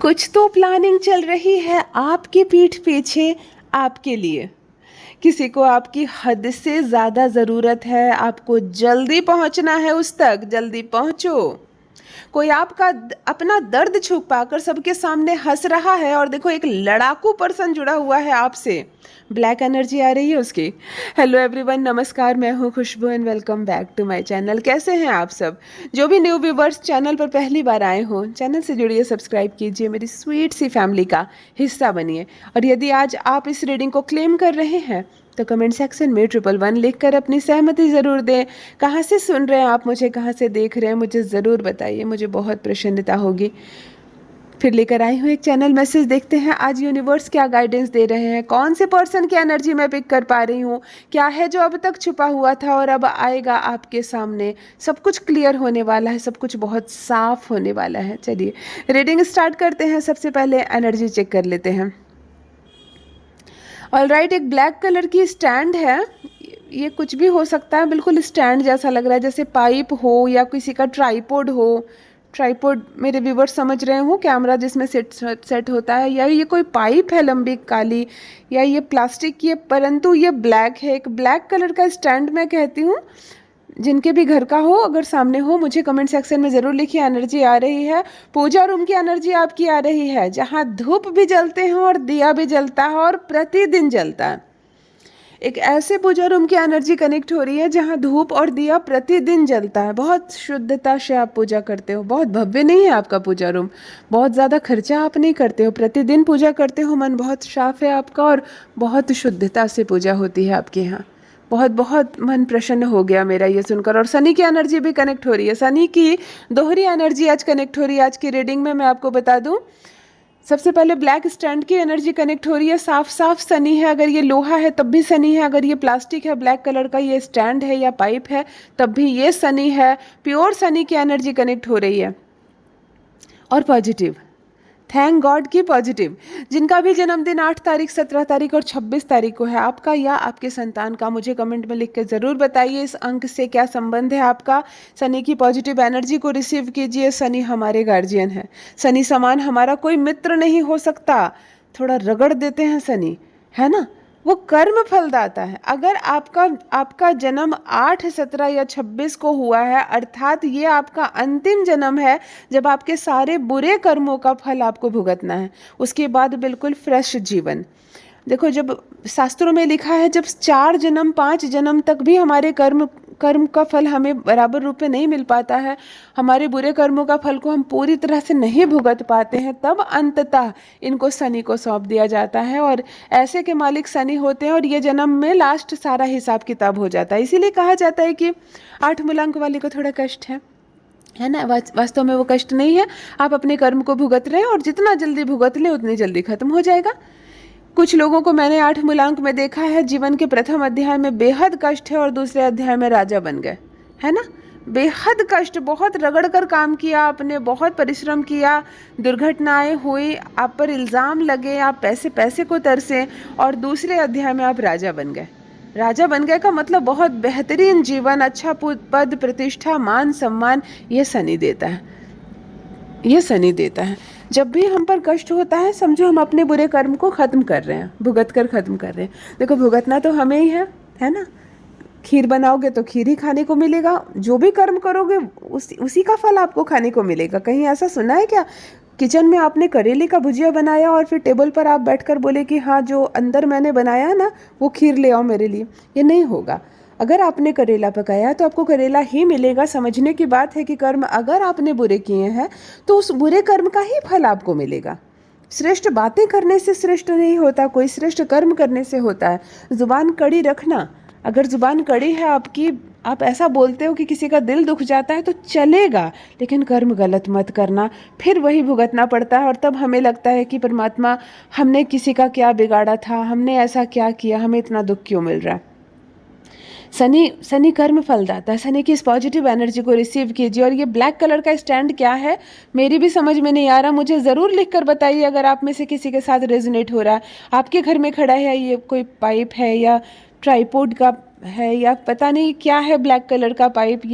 कुछ तो प्लानिंग चल रही है आपकी पीठ पीछे आपके लिए। किसी को आपकी हद से ज़्यादा ज़रूरत है, आपको जल्दी पहुंचना है उस तक, जल्दी पहुंचो। कोई आपका अपना दर्द छुपाकर सबके सामने हंस रहा है और देखो एक लड़ाकू पर्सन जुड़ा हुआ है आपसे। ब्लैक एनर्जी आ रही है उसकी। हेलो एवरीवन, नमस्कार, मैं हूँ Khushboo and welcome back to my channel. कैसे हैं आप सब? जो भी न्यू व्यूवर्स चैनल पर पहली बार आए हो, चैनल से जुड़िए, सब्सक्राइब कीजिए, मेरी स्वीट सी फैमिली का हिस्सा बनिए। और यदि आज आप इस रीडिंग को क्लेम कर रहे हैं तो कमेंट सेक्शन में 111 लिखकर अपनी सहमति ज़रूर दें। कहाँ से सुन रहे हैं आप मुझे, कहाँ से देख रहे हैं, मुझे ज़रूर बताइए, मुझे बहुत प्रसन्नता होगी। फिर लेकर आई हूँ एक चैनल मैसेज, देखते हैं आज यूनिवर्स क्या गाइडेंस दे रहे हैं। कौन से पर्सन की एनर्जी मैं पिक कर पा रही हूँ, क्या है जो अब तक छुपा हुआ था और अब आएगा आपके सामने। सब कुछ क्लियर होने वाला है, सब कुछ बहुत साफ होने वाला है। चलिए रीडिंग स्टार्ट करते हैं। सबसे पहले एनर्जी चेक कर लेते हैं। ऑलराइट, एक ब्लैक कलर की स्टैंड है। ये कुछ भी हो सकता है, बिल्कुल स्टैंड जैसा लग रहा है, जैसे पाइप हो या किसी का ट्राइपॉड हो। ट्राइपॉड मेरे व्यूवर्स समझ रहे हो, कैमरा जिसमें सेट होता है, या ये कोई पाइप है लंबी काली, या ये प्लास्टिक की है, परंतु ये ब्लैक है। एक ब्लैक कलर का स्टैंड मैं कहती हूँ। जिनके भी घर का हो, अगर सामने हो, मुझे कमेंट सेक्शन में ज़रूर लिखिए। एनर्जी आ रही है, पूजा रूम की एनर्जी आपकी आ रही है, जहाँ धूप भी जलते हैं और दिया भी जलता है और प्रतिदिन जलता है। एक ऐसे पूजा रूम की एनर्जी कनेक्ट हो रही है जहाँ धूप और दिया प्रतिदिन जलता है। बहुत शुद्धता से आप पूजा करते हो, बहुत भव्य नहीं है आपका पूजा रूम, बहुत ज़्यादा खर्चा आप नहीं करते हो, प्रतिदिन पूजा करते हो, मन बहुत साफ है आपका और बहुत शुद्धता से पूजा होती है आपके यहाँ। बहुत बहुत मन प्रसन्न हो गया मेरा ये सुनकर। और शनि की एनर्जी भी कनेक्ट हो रही है, शनि की दोहरी एनर्जी आज कनेक्ट हो रही है। आज की रीडिंग में मैं आपको बता दूं, सबसे पहले ब्लैक स्टैंड की एनर्जी कनेक्ट हो रही है। साफ साफ शनि है, अगर ये लोहा है तब भी शनि है, अगर ये प्लास्टिक है ब्लैक कलर का, ये स्टैंड है या पाइप है तब भी ये शनि है। प्योर शनि की एनर्जी कनेक्ट हो रही है और पॉजिटिव, थैंक गॉड की पॉजिटिव। जिनका भी जन्मदिन 8 तारीख, 17 तारीख और 26 तारीख को है, आपका या आपके संतान का, मुझे कमेंट में लिख के ज़रूर बताइए इस अंक से क्या संबंध है आपका। शनि की पॉजिटिव एनर्जी को रिसीव कीजिए। शनि हमारे गार्जियन है, शनि समान हमारा कोई मित्र नहीं हो सकता। थोड़ा रगड़ देते हैं शनि, है ना, वो कर्म फलदाता है। अगर आपका जन्म 8, 17 या 26 को हुआ है, अर्थात ये आपका अंतिम जन्म है जब आपके सारे बुरे कर्मों का फल आपको भुगतना है। उसके बाद बिल्कुल फ्रेश जीवन। देखो, जब शास्त्रों में लिखा है जब 4 जन्म 5 जन्म तक भी हमारे कर्म का फल हमें बराबर रूप में नहीं मिल पाता है, हमारे बुरे कर्मों का फल को हम पूरी तरह से नहीं भुगत पाते हैं, तब अंततः इनको शनि को सौंप दिया जाता है। और ऐसे के मालिक शनि होते हैं और ये जन्म में लास्ट सारा हिसाब किताब हो जाता है। इसीलिए कहा जाता है कि 8 मूलांक वाले को थोड़ा कष्ट है ना। वास्तव में वो कष्ट नहीं है, आप अपने कर्म को भुगत रहे हैं और जितना जल्दी भुगत लें उतनी जल्दी खत्म हो जाएगा। कुछ लोगों को मैंने 8 मूलांक में देखा है, जीवन के प्रथम अध्याय में बेहद कष्ट है और दूसरे अध्याय में राजा बन गए, है ना। बेहद कष्ट, बहुत रगड़ कर काम किया आपने, बहुत परिश्रम किया, दुर्घटनाएं हुई, आप पर इल्ज़ाम लगे, आप पैसे को तरसे, और दूसरे अध्याय में आप राजा बन गए। राजा बन गए का मतलब बहुत बेहतरीन जीवन, अच्छा पद प्रतिष्ठा, मान सम्मान, ये शनि देता है, ये शनि देता है। जब भी हम पर कष्ट होता है, समझो हम अपने बुरे कर्म को ख़त्म कर रहे हैं, भुगत कर ख़त्म कर रहे हैं। देखो, भुगतना तो हमें ही है ना। खीर बनाओगे तो खीर ही खाने को मिलेगा, जो भी कर्म करोगे उसी का फल आपको खाने को मिलेगा। कहीं ऐसा सुना है क्या, किचन में आपने करेले का भुजिया बनाया और फिर टेबल पर आप बैठकर बोले कि हाँ, जो अंदर मैंने बनाया है ना वो खीर ले आओ मेरे लिए? ये नहीं होगा। अगर आपने करेला पकाया तो आपको करेला ही मिलेगा। समझने की बात है कि कर्म अगर आपने बुरे किए हैं तो उस बुरे कर्म का ही फल आपको मिलेगा। श्रेष्ठ बातें करने से श्रेष्ठ नहीं होता कोई, श्रेष्ठ कर्म करने से होता है। जुबान कड़ी रखना, अगर जुबान कड़ी है आपकी, आप ऐसा बोलते हो कि किसी का दिल दुख जाता है तो चलेगा, लेकिन कर्म गलत मत करना, फिर वही भुगतना पड़ता है। और तब हमें लगता है कि परमात्मा, हमने किसी का क्या बिगाड़ा था, हमने ऐसा क्या किया, हमें इतना दुख क्यों मिल रहा है। शनि कर्म फलदाता है। शनि की इस पॉजिटिव एनर्जी को रिसीव कीजिए। और ये ब्लैक कलर का स्टैंड क्या है, मेरी भी समझ में नहीं आ रहा, मुझे ज़रूर लिखकर बताइए अगर आप में से किसी के साथ रेजोनेट हो रहा है। आपके घर में खड़ा है, ये कोई पाइप है या ट्राइपॉड का है या पता नहीं क्या है, ब्लैक कलर का पाइप,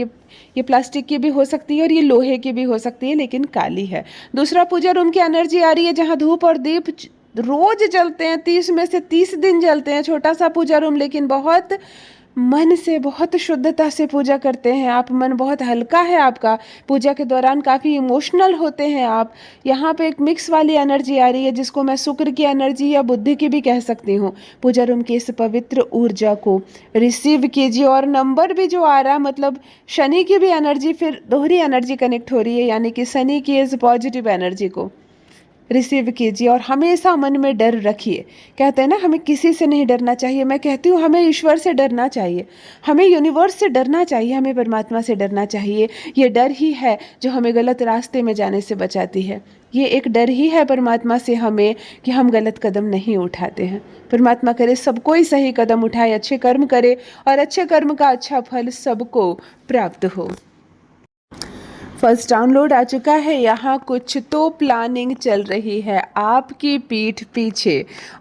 ये प्लास्टिक की भी हो सकती है और ये लोहे की भी हो सकती है, लेकिन काली है। दूसरा पूजा रूम की एनर्जी आ रही है जहाँ धूप और दीप रोज जलते हैं, 30 में से 30 दिन जलते हैं। छोटा सा पूजा रूम, लेकिन बहुत मन से, बहुत शुद्धता से पूजा करते हैं आप। मन बहुत हल्का है आपका, पूजा के दौरान काफ़ी इमोशनल होते हैं आप। यहाँ पे एक मिक्स वाली एनर्जी आ रही है जिसको मैं शुक्र की एनर्जी या बुद्धि की भी कह सकती हूँ। पूजा रूम की इस पवित्र ऊर्जा को रिसीव कीजिए। और नंबर भी जो आ रहा है, मतलब शनि की भी एनर्जी, फिर दोहरी एनर्जी कनेक्ट हो रही है, यानी कि शनि की इस पॉजिटिव एनर्जी को रिसीव कीजिए। और हमेशा मन में डर रखिए। कहते हैं ना, हमें किसी से नहीं डरना चाहिए, मैं कहती हूँ हमें ईश्वर से डरना चाहिए, हमें यूनिवर्स से डरना चाहिए, हमें परमात्मा से डरना चाहिए। ये डर ही है जो हमें गलत रास्ते में जाने से बचाती है। ये एक डर ही है परमात्मा से हमें कि हम गलत कदम नहीं उठाते हैं। परमात्मा करे सबको ही सही कदम उठाए, अच्छे कर्म करे और अच्छे कर्म का अच्छा फल सबको प्राप्त हो। फर्स्ट डाउनलोड आ चुका है। यहाँ कुछ तो प्लानिंग चल रही है आपकी पीठ पीछे।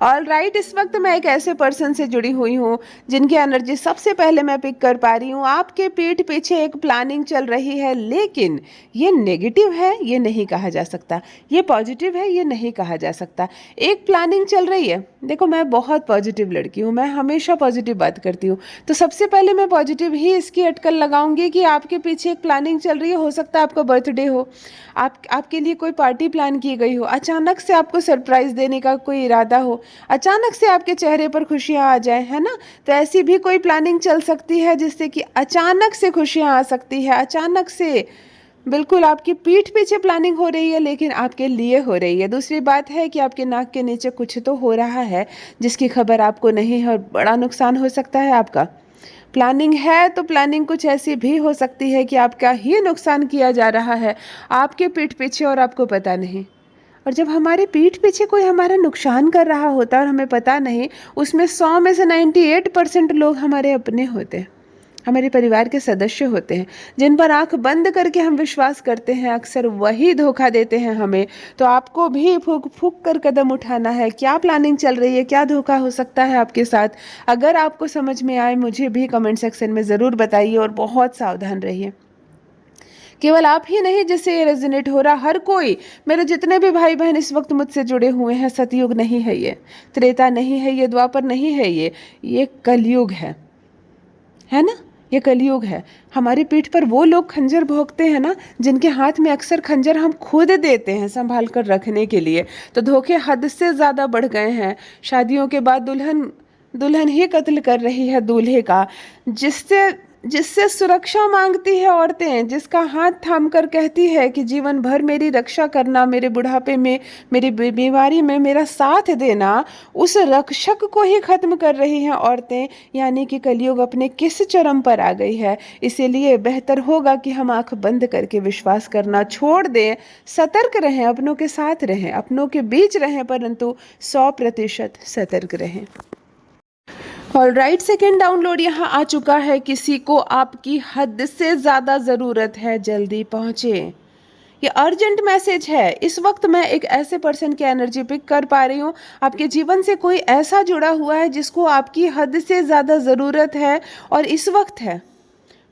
ऑल राइट, इस वक्त मैं एक ऐसे पर्सन से जुड़ी हुई हूँ जिनकी एनर्जी सबसे पहले मैं पिक कर पा रही हूँ। आपके पीठ पीछे एक प्लानिंग चल रही है, लेकिन ये नेगेटिव है ये नहीं कहा जा सकता, ये पॉजिटिव है ये नहीं कहा जा सकता। एक प्लानिंग चल रही है। देखो, मैं बहुत पॉजिटिव लड़की हूँ, मैं हमेशा पॉजिटिव बात करती हूँ, तो सबसे पहले मैं पॉजिटिव ही इसकी अटकल लगाऊंगी कि आपके पीछे एक प्लानिंग चल रही है। हो सकता है आपका बर्थडे हो, आपके लिए कोई पार्टी प्लान की गई हो, अचानक से आपको सरप्राइज देने का कोई इरादा हो, अचानक से आपके चेहरे पर खुशियाँ आ जाए, है ना। तो ऐसी भी कोई प्लानिंग चल सकती है जिससे कि अचानक से खुशियाँ आ सकती है, अचानक से बिल्कुल आपकी पीठ पीछे प्लानिंग हो रही है, लेकिन आपके लिए हो रही है। दूसरी बात है कि आपके नाक के नीचे कुछ तो हो रहा है जिसकी खबर आपको नहीं है और बड़ा नुकसान हो सकता है आपका। प्लानिंग है तो प्लानिंग कुछ ऐसी भी हो सकती है कि आपका ही नुकसान किया जा रहा है आपके पीठ पीछे और आपको पता नहीं। और जब हमारे पीठ पीछे कोई हमारा नुकसान कर रहा होता है और हमें पता नहीं, उसमें 100 में से 98% लोग हमारे अपने होते हैं, हमारे परिवार के सदस्य होते हैं, जिन पर आंख बंद करके हम विश्वास करते हैं, अक्सर वही धोखा देते हैं हमें। तो आपको भी फूक फूक कर कदम उठाना है। क्या प्लानिंग चल रही है, क्या धोखा हो सकता है आपके साथ? अगर आपको समझ में आए मुझे भी कमेंट सेक्शन में ज़रूर बताइए और बहुत सावधान रहिए। केवल आप ही नहीं जिससे ये रेजोनेट हो रहा, हर कोई, मेरे जितने भी भाई बहन इस वक्त मुझसे जुड़े हुए हैं। सतयुग नहीं है ये, त्रेता नहीं है ये, द्वापर नहीं है ये कलयुग है ना। ये कलयुग है। हमारी पीठ पर वो लोग खंजर भोंकते हैं ना, जिनके हाथ में अक्सर खंजर हम खुद देते हैं संभाल कर रखने के लिए। तो धोखे हद से ज़्यादा बढ़ गए हैं। शादियों के बाद दुल्हन ही कत्ल कर रही है दूल्हे का, जिससे जिससे सुरक्षा मांगती है औरतें, जिसका हाथ थाम कर कहती है कि जीवन भर मेरी रक्षा करना, मेरे बुढ़ापे में, मेरी बीमारी में मेरा साथ देना, उस रक्षक को ही खत्म कर रही हैं औरतें। यानी कि कलयुग अपने किस चरम पर आ गई है। इसीलिए बेहतर होगा कि हम आंख बंद करके विश्वास करना छोड़ दें, सतर्क रहें, अपनों के साथ रहें, अपनों के बीच रहें, परंतु 100% सतर्क रहें। ऑल राइट, सेकेंड डाउनलोड यहाँ आ चुका है। किसी को आपकी हद से ज़्यादा ज़रूरत है, जल्दी पहुँचे। ये अर्जेंट मैसेज है। इस वक्त मैं एक ऐसे पर्सन की एनर्जी पिक कर पा रही हूँ। आपके जीवन से कोई ऐसा जुड़ा हुआ है जिसको आपकी हद से ज़्यादा ज़रूरत है और इस वक्त है।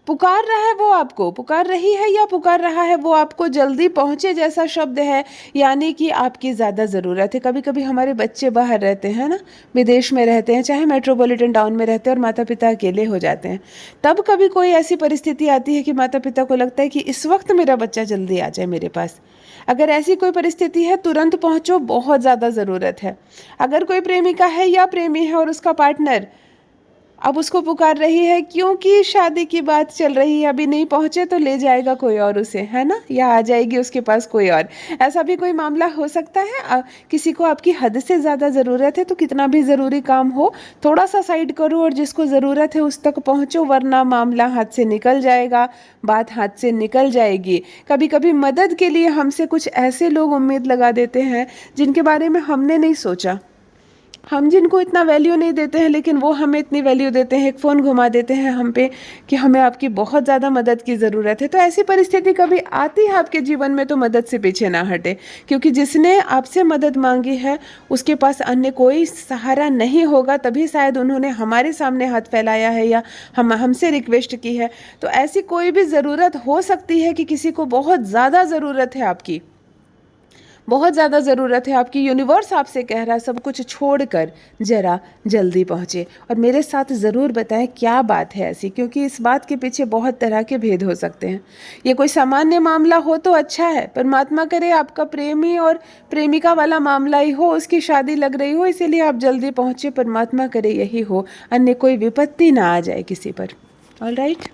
पुकार रहा है वो आपको, पुकार रही है या पुकार रहा है वो आपको, जल्दी पहुँचे जैसा शब्द है, यानी कि आपकी ज़्यादा ज़रूरत है। कभी कभी हमारे बच्चे बाहर रहते हैं ना, विदेश में रहते हैं, चाहे मेट्रोपॉलिटन टाउन में रहते हैं और माता पिता अकेले हो जाते हैं। तब कभी कोई ऐसी परिस्थिति आती है कि माता पिता को लगता है कि इस वक्त मेरा बच्चा जल्दी आ जाए मेरे पास। अगर ऐसी कोई परिस्थिति है, तुरंत पहुँचो, बहुत ज़्यादा ज़रूरत है। अगर कोई प्रेमिका है या प्रेमी है और उसका पार्टनर अब उसको पुकार रही है क्योंकि शादी की बात चल रही है, अभी नहीं पहुंचे तो ले जाएगा कोई और उसे, है ना, या आ जाएगी उसके पास कोई और, ऐसा भी कोई मामला हो सकता है। किसी को आपकी हद से ज़्यादा ज़रूरत है, तो कितना भी ज़रूरी काम हो थोड़ा सा साइड करो और जिसको ज़रूरत है उस तक पहुँचो, वरना मामला हाथ से निकल जाएगा, बात हाथ से निकल जाएगी। कभी कभी मदद के लिए हमसे कुछ ऐसे लोग उम्मीद लगा देते हैं जिनके बारे में हमने नहीं सोचा। हम जिनको इतना वैल्यू नहीं देते हैं लेकिन वो हमें इतनी वैल्यू देते हैं, एक फ़ोन घुमा देते हैं हम पे कि हमें आपकी बहुत ज़्यादा मदद की ज़रूरत है। तो ऐसी परिस्थिति कभी आती है आपके जीवन में तो मदद से पीछे ना हटे, क्योंकि जिसने आपसे मदद मांगी है उसके पास अन्य कोई सहारा नहीं होगा, तभी शायद उन्होंने हमारे सामने हाथ फैलाया है या हमसे रिक्वेस्ट की है। तो ऐसी कोई भी ज़रूरत हो सकती है कि किसी को बहुत ज़्यादा ज़रूरत है आपकी, बहुत ज़्यादा ज़रूरत है आपकी, यूनिवर्स आपसे कह रहा है सब कुछ छोड़कर ज़रा जल्दी पहुँचे और मेरे साथ ज़रूर बताएं क्या बात है ऐसी, क्योंकि इस बात के पीछे बहुत तरह के भेद हो सकते हैं। ये कोई सामान्य मामला हो तो अच्छा है, परमात्मा करे आपका प्रेमी और प्रेमिका वाला मामला ही हो, उसकी शादी लग रही हो, इसीलिए आप जल्दी पहुँचे, परमात्मा करे यही हो, अन्य कोई विपत्ति ना आ जाए किसी पर। ऑलराइट।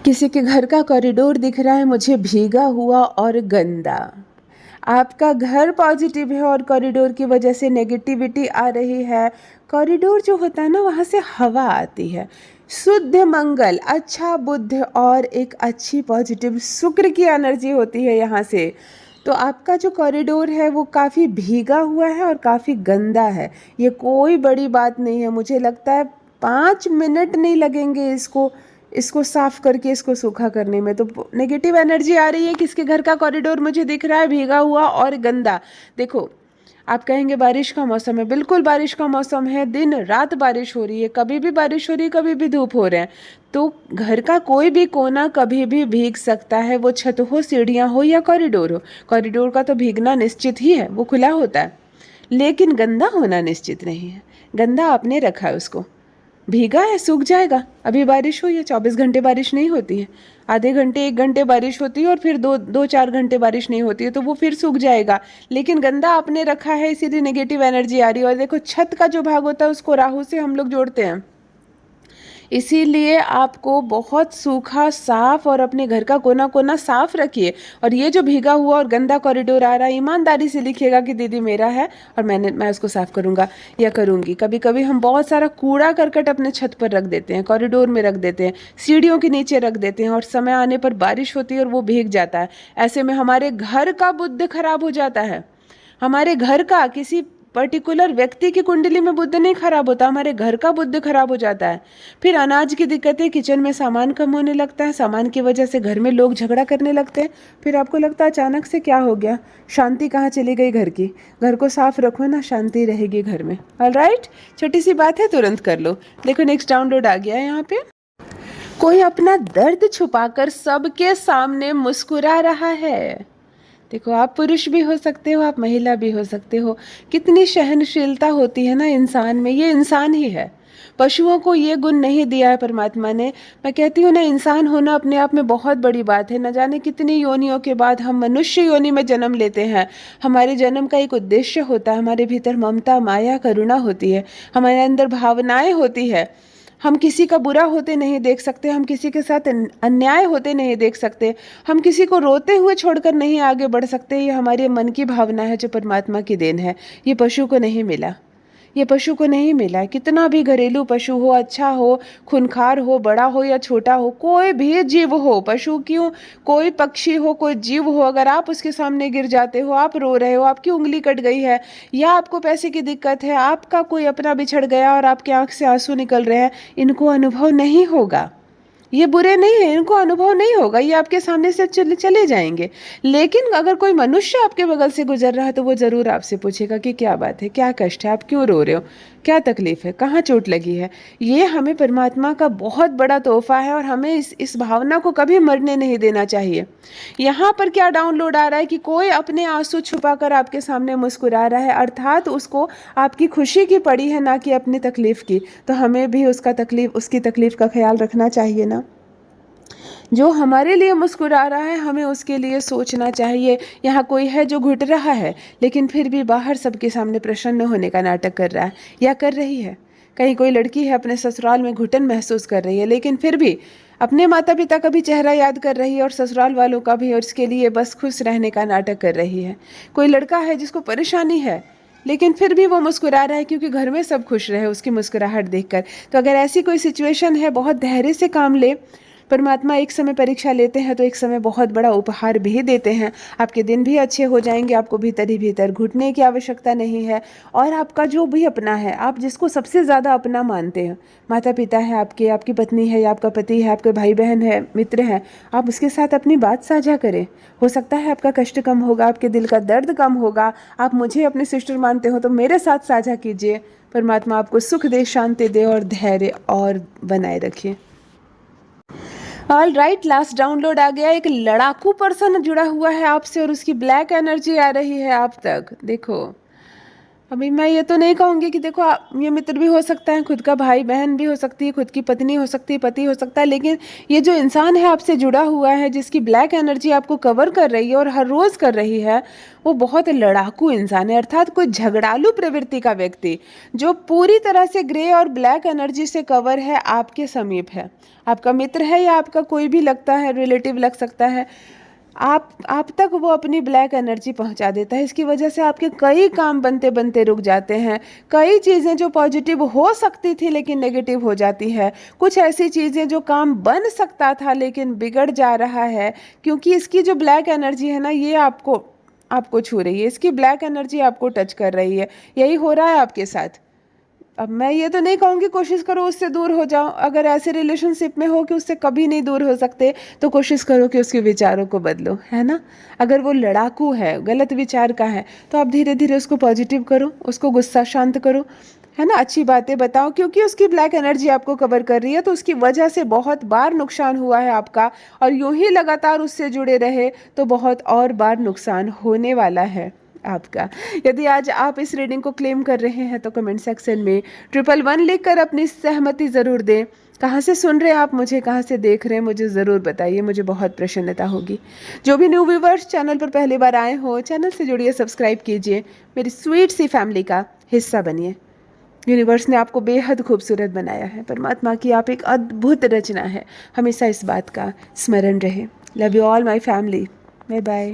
किसी के घर का कॉरिडोर दिख रहा है मुझे भीगा हुआ और गंदा। आपका घर पॉजिटिव है और कॉरिडोर की वजह से नेगेटिविटी आ रही है। कॉरिडोर जो होता है ना, वहाँ से हवा आती है, शुद्ध मंगल, अच्छा बुद्ध और एक अच्छी पॉजिटिव शुक्र की एनर्जी होती है यहाँ से। तो आपका जो कॉरिडोर है वो काफ़ी भीगा हुआ है और काफ़ी गंदा है। ये कोई बड़ी बात नहीं है, मुझे लगता है 5 मिनट नहीं लगेंगे इसको साफ करके इसको सूखा करने में। तो नेगेटिव एनर्जी आ रही है, किसके घर का कॉरिडोर मुझे दिख रहा है भीगा हुआ और गंदा। देखो, आप कहेंगे बारिश का मौसम है, बिल्कुल बारिश का मौसम है, दिन रात बारिश हो रही है, कभी भी बारिश हो रही है, कभी भी धूप हो रहे हैं। तो घर का कोई भी कोना कभी भी भीग सकता है, वो छत हो, सीढ़ियाँ हो या कॉरिडोर हो। कॉरिडोर का तो भीगना निश्चित ही है, वो खुला होता है, लेकिन गंदा होना निश्चित नहीं है। गंदा आपने रखा है, उसको भीगा है, सूख जाएगा। अभी बारिश हुई है, 24 घंटे बारिश नहीं होती है, आधे घंटे 1 घंटे बारिश होती है और फिर 2-4 घंटे बारिश नहीं होती है, तो वो फिर सूख जाएगा। लेकिन गंदा आपने रखा है, इसीलिए नेगेटिव एनर्जी आ रही है। और देखो, छत का जो भाग होता है उसको राहु से हम लोग जोड़ते हैं, इसीलिए आपको बहुत सूखा, साफ और अपने घर का कोना कोना साफ रखिए। और ये जो भीगा हुआ और गंदा कॉरिडोर आ रहा है, ईमानदारी से लिखिएगा कि दीदी मेरा है और मैं उसको साफ करूँगा या करूँगी। कभी कभी हम बहुत सारा कूड़ा करकट अपने छत पर रख देते हैं, कॉरिडोर में रख देते हैं, सीढ़ियों के नीचे रख देते हैं, और समय आने पर बारिश होती है और वो भीग जाता है। ऐसे में हमारे घर का बुद्ध खराब हो जाता है। हमारे घर का, किसी पर्टिकुलर व्यक्ति की कुंडली में बुद्ध नहीं खराब होता, हमारे घर का बुद्ध खराब हो जाता है। फिर अनाज की दिक्कतें, किचन में सामान कम होने लगता है, सामान की वजह से घर में लोग झगड़ा करने लगते हैं। फिर आपको लगता है अचानक से क्या हो गया, शांति कहाँ चली गई घर की। घर को साफ रखो ना, शांति रहेगी घर में। ऑलराइट, छोटी सी बात है, तुरंत कर लो। देखो, नेक्स्ट डाउनलोड आ गया है यहाँ पे। कोई अपना दर्द छुपाकर सबके सामने मुस्कुरा रहा है। देखो, आप पुरुष भी हो सकते हो, आप महिला भी हो सकते हो। कितनी सहनशीलता होती है ना इंसान में, ये इंसान ही है। पशुओं को ये गुण नहीं दिया है परमात्मा ने। मैं कहती हूँ ना, इंसान होना अपने आप में बहुत बड़ी बात है। न जाने कितनी योनियों के बाद हम मनुष्य योनि में जन्म लेते हैं। हमारे जन्म का एक उद्देश्य होता है, हमारे भीतर ममता, माया, करुणा होती है, हमारे अंदर भावनाएं होती है। हम किसी का बुरा होते नहीं देख सकते, हम किसी के साथ अन्याय होते नहीं देख सकते, हम किसी को रोते हुए छोड़कर नहीं आगे बढ़ सकते। ये हमारे मन की भावना है जो परमात्मा की देन है। ये पशु को नहीं मिला, ये पशु को नहीं मिला है। कितना भी घरेलू पशु हो, अच्छा हो, खूंखार हो, बड़ा हो या छोटा हो, कोई भी जीव हो, पशु क्यों, कोई पक्षी हो, कोई जीव हो, अगर आप उसके सामने गिर जाते हो, आप रो रहे हो, आपकी उंगली कट गई है, या आपको पैसे की दिक्कत है, आपका कोई अपना बिछड़ गया और आपकी आंख से आंसू निकल रहे हैं, इनको अनुभव नहीं होगा। ये बुरे नहीं है, इनको अनुभव नहीं होगा, ये आपके सामने से चले जाएंगे। लेकिन अगर कोई मनुष्य आपके बगल से गुजर रहा है तो वो जरूर आपसे पूछेगा कि क्या बात है, क्या कष्ट है, आप क्यों रो रहे हो, क्या तकलीफ है, कहाँ चोट लगी है। ये हमें परमात्मा का बहुत बड़ा तोहफा है और हमें इस भावना को कभी मरने नहीं देना चाहिए। यहाँ पर क्या डाउनलोड आ रहा है कि कोई अपने आंसू छुपाकर आपके सामने मुस्कुरा रहा है, अर्थात उसको आपकी खुशी की पड़ी है, ना कि अपनी तकलीफ की। तो हमें भी उसकी तकलीफ का ख्याल रखना चाहिए ना। जो हमारे लिए मुस्कुरा रहा है, हमें उसके लिए सोचना चाहिए। यहाँ कोई है जो घुट रहा है, लेकिन फिर भी बाहर सबके सामने प्रसन्न होने का नाटक कर रहा है या कर रही है। कहीं कोई लड़की है, अपने ससुराल में घुटन महसूस कर रही है, लेकिन फिर भी अपने माता पिता का भी चेहरा याद कर रही है और ससुराल वालों का भी, और इसके लिए बस खुश रहने का नाटक कर रही है। कोई लड़का है जिसको परेशानी है, लेकिन फिर भी वो मुस्कुरा रहा है क्योंकि घर में सब खुश रहे उसकी मुस्कुराहट देखकर। तो अगर ऐसी कोई सिचुएशन है, बहुत धैर्य से काम ले, परमात्मा एक समय परीक्षा लेते हैं तो एक समय बहुत बड़ा उपहार भी देते हैं। आपके दिन भी अच्छे हो जाएंगे, आपको भीतर ही भीतर घुटने की आवश्यकता नहीं है। और आपका जो भी अपना है, आप जिसको सबसे ज़्यादा अपना मानते हैं, माता पिता है आपके, आपकी पत्नी है या आपका पति है, आपके भाई बहन है, मित्र हैं, आप उसके साथ अपनी बात साझा करें। हो सकता है आपका कष्ट कम होगा, आपके दिल का दर्द कम होगा। आप मुझे अपने सिस्टर मानते हो तो मेरे साथ साझा कीजिए। परमात्मा आपको सुख दे, शांति दे और धैर्य और बनाए रखिए। ऑल राइट, लास्ट डाउनलोड आ गया। एक लड़ाकू पर्सन जुड़ा हुआ है आपसे और उसकी ब्लैक एनर्जी आ रही है आप तक। देखो, अभी मैं ये तो नहीं कहूँगी कि देखो ये मित्र भी हो सकता है, खुद का भाई बहन भी हो सकती है, खुद की पत्नी हो सकती है, पति हो सकता है, लेकिन ये जो इंसान है आपसे जुड़ा हुआ है, जिसकी ब्लैक एनर्जी आपको कवर कर रही है और हर रोज़ कर रही है, वो बहुत लड़ाकू इंसान है, अर्थात कोई झगड़ालू प्रवृत्ति का व्यक्ति जो पूरी तरह से ग्रे और ब्लैक एनर्जी से कवर है, आपके समीप है। आपका मित्र है या आपका कोई भी लगता है, रिलेटिव लग सकता है। आप तक वो अपनी ब्लैक एनर्जी पहुंचा देता है। इसकी वजह से आपके कई काम बनते बनते रुक जाते हैं। कई चीज़ें जो पॉजिटिव हो सकती थी लेकिन नेगेटिव हो जाती है। कुछ ऐसी चीज़ें जो काम बन सकता था लेकिन बिगड़ जा रहा है, क्योंकि इसकी जो ब्लैक एनर्जी है ना, ये आपको छू रही है। इसकी ब्लैक एनर्जी आपको टच कर रही है। यही हो रहा है आपके साथ। अब मैं ये तो नहीं कहूँगी कोशिश करो उससे दूर हो जाओ। अगर ऐसे रिलेशनशिप में हो कि उससे कभी नहीं दूर हो सकते, तो कोशिश करो कि उसके विचारों को बदलो, है ना। अगर वो लड़ाकू है, गलत विचार का है, तो आप धीरे धीरे उसको पॉजिटिव करो, उसको गुस्सा शांत करो, है ना, अच्छी बातें बताओ, क्योंकि उसकी ब्लैक एनर्जी आपको कवर कर रही है। तो उसकी वजह से बहुत बार नुकसान हुआ है आपका, और यूं ही लगातार उससे जुड़े रहे तो बहुत और बार नुकसान होने वाला है आपका। यदि आज आप इस रीडिंग को क्लेम कर रहे हैं तो कमेंट सेक्शन में 111 लिखकर अपनी सहमति ज़रूर दें। कहाँ से सुन रहे हैं आप मुझे, कहाँ से देख रहे हैं, मुझे ज़रूर बताइए, मुझे बहुत प्रसन्नता होगी। जो भी न्यू व्यूवर्स चैनल पर पहली बार आए हो, चैनल से जुड़िए, सब्सक्राइब कीजिए, मेरी स्वीट सी फैमिली का हिस्सा बनिए। यूनिवर्स ने आपको बेहद खूबसूरत बनाया है। परमात्मा की आप एक अद्भुत रचना है। हमेशा इस बात का स्मरण रहे। Love you all my family. Bye bye.